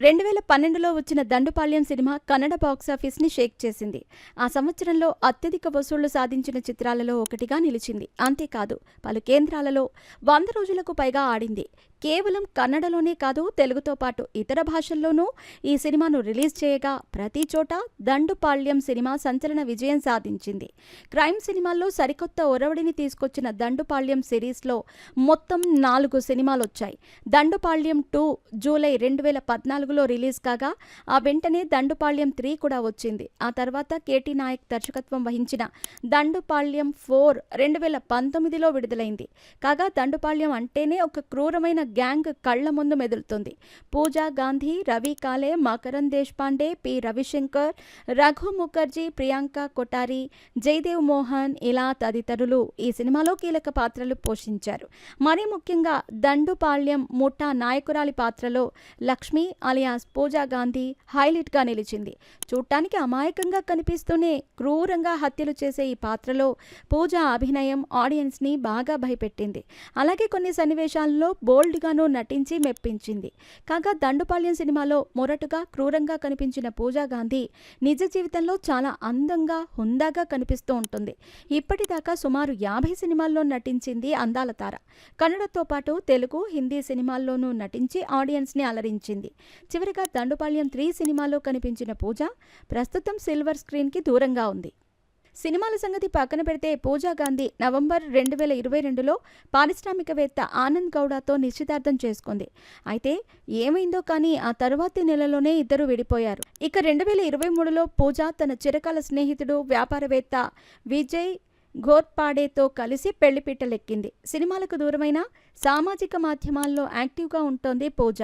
2012లో వచ్చిన దండుపాళ్యం సినిమా కన్నడ బాక్సాఫీస్ని షేక్ చేసింది. ఆ సంవత్సరంలో అత్యధిక వసూళ్లు సాధించిన చిత్రాలలో ఒకటిగా నిలిచింది. అంతేకాదు పలు కేంద్రాలలో 100 రోజులకు పైగా ఆడింది. కేవలం కన్నడలోనే కాదు, తెలుగుతో పాటు ఇతర భాషల్లోనూ ఈ సినిమాను రిలీజ్ చేయగా ప్రతి చోట దండుపాళ్యం సినిమా సంచలన విజయం సాధించింది. క్రైమ్ సినిమాల్లో సరికొత్త ఒరవడిని తీసుకొచ్చిన దండుపాళ్యం సిరీస్లో మొత్తం 4 సినిమాలొచ్చాయి. దండుపాళ్యం 2 జూలై 2014లో రిలీజ్ కాగా ఆ వెంటనే దండుపాళ్యం 3 కూడా వచ్చింది. ఆ తర్వాత కేటీ నాయక్ దర్శకత్వం వహించిన దండుపాళ్యం 4 2019లో విడుదలైంది. కాగా దండుపాళ్యం అంటేనే ఒక క్రూరమైన గ్యాంగ్ కళ్ల ముందు మెదులుతుంది. పూజా గాంధీ, రవి కాలే, మకరన్ దేశ్పాండే, పి రవిశంకర్, రఘు ముఖర్జీ, ప్రియాంక కొఠారి, జయదేవ్ మోహన్ ఇలా తదితరులు ఈ సినిమాలో కీలక పాత్రలు పోషించారు. మరీ ముఖ్యంగా దండుపాళ్యం ముఠా నాయకురాలి పాత్రలో లక్ష్మి అలియాస్ పూజా గాంధీ హైలైట్గా నిలిచింది. చూడటానికి అమాయకంగా కనిపిస్తూనే క్రూరంగా హత్యలు చేసే ఈ పాత్రలో పూజా అభినయం ఆడియన్స్ని బాగా భయపెట్టింది. అలాగే కొన్ని సన్నివేశాల్లో బోల్డ్గానూ నటించి మెప్పించింది. కాగా దండుపాళ్యం సినిమాలో మొరటుగా క్రూరంగా కనిపించిన పూజా గాంధీ నిజ జీవితంలో చాలా అందంగా హుందాగా కనిపిస్తూ ఉంటుంది. ఇప్పటిదాకా సుమారు 50 సినిమాల్లో నటించింది అందాల తార. కన్నడతో పాటు తెలుగు, హిందీ సినిమాల్లోనూ నటించి ఆడియన్స్ని అలరించింది. చివరిగా దండుపాళ్యం 3 సినిమాలో కనిపించిన పూజ ప్రస్తుతం సిల్వర్ స్క్రీన్కి దూరంగా ఉంది. సినిమాల సంగతి పక్కన పెడితే పూజా గాంధీ నవంబర్ 2022లో పారిశ్రామికవేత్త ఆనంద్ గౌడతో నిశ్చితార్థం చేసుకుంది. అయితే ఏమైందో కానీ ఆ తరువాతి నెలలోనే ఇద్దరు విడిపోయారు. ఇక 2023లో పూజ తన చిరకాల స్నేహితుడు వ్యాపారవేత్త విజయ్ ఘోర్పాడేతో కలిసి పెళ్లిపీటలెక్కింది. సినిమాలకు దూరమైన సామాజిక మాధ్యమాల్లో యాక్టివ్గా ఉంటోంది పూజ.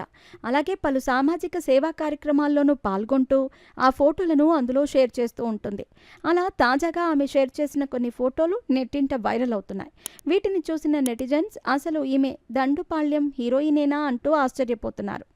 అలాగే పలు సామాజిక సేవా కార్యక్రమాల్లోనూ పాల్గొంటూ ఆ ఫోటోలను అందులో షేర్ చేస్తూ ఉంటుంది. అలా తాజాగా ఆమె షేర్ చేసిన కొన్ని ఫోటోలు నెట్టింట వైరల్ అవుతున్నాయి. వీటిని చూసిన నెటిజన్స్ అసలు ఈమె దండుపాళ్యం హీరోయినేనా అంటూ ఆశ్చర్యపోతున్నారు.